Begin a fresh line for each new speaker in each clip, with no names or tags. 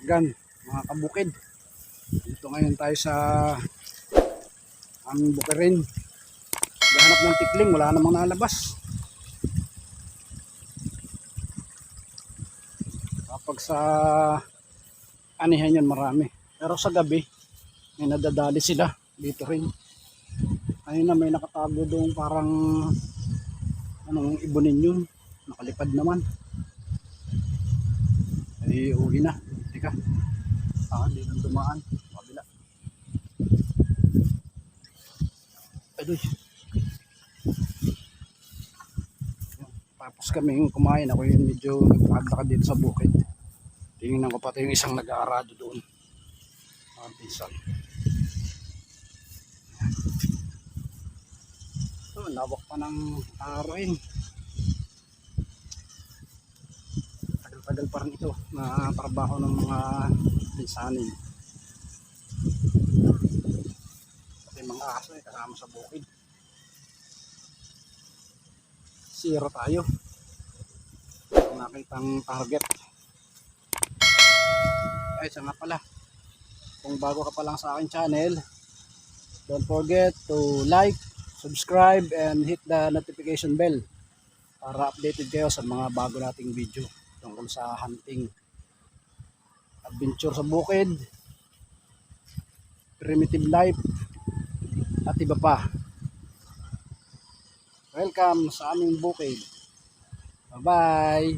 Airgun, mga kabukid. Dito ngayon tayo sa aming bukirin. Gahanap ng tikling, wala namang nalabas. Kapag sa anihan yan marami. Pero sa gabi, may nadadali sila dito rin. Ayun na, may nakatago doon parang anong ibunin yun. Nakalipad naman. Ay uwi na. Teka. Hindi nang dumaan. Kabila. Adoy. Tapos kaming kumain. Ako yun medyo nagpakadlakad dito sa bukid. Tingnan ko pati yung isang nag-aarado doon. Pinsan. Lawak pa ng arain. Tagal pa rin ito na trabaho ng mga pinsanin. Pati mga aso kasama sa bukid. Zero tayo. Nakitang target. Ay, isa nga pala. Kung bago ka pa lang sa aking channel, don't forget to like, subscribe, and hit the notification bell para updated kayo sa mga bago nating video tungkol sa hunting, adventure sa bukid, primitive life, at iba pa. Welcome sa aming bukid. Bye bye.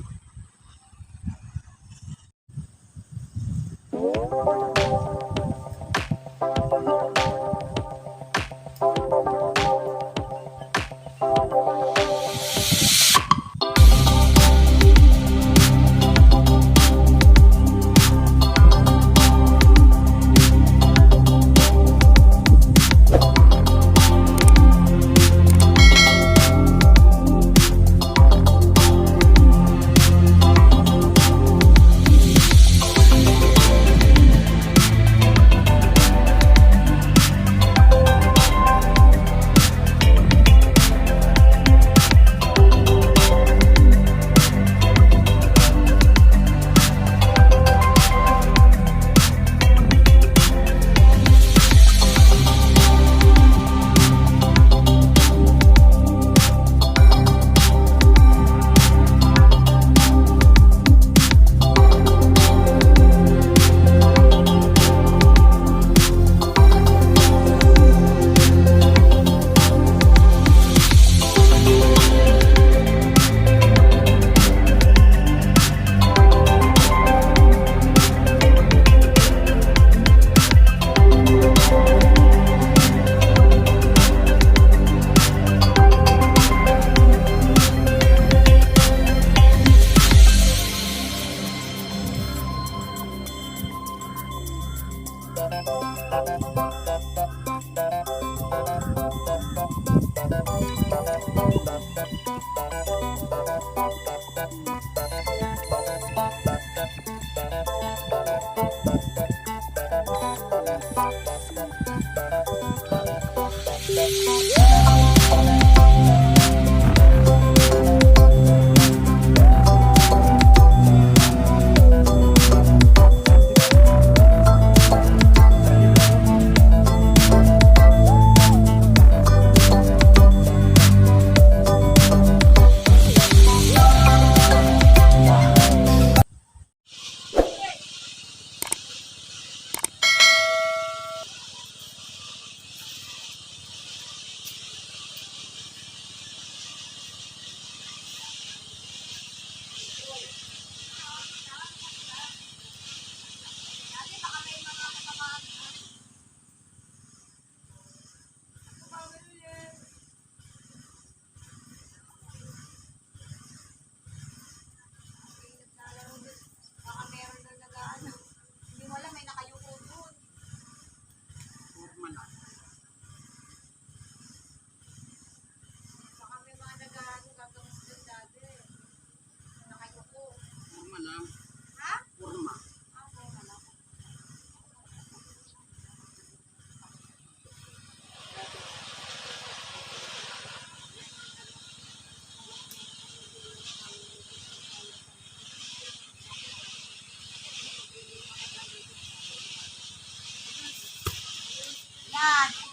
Yan.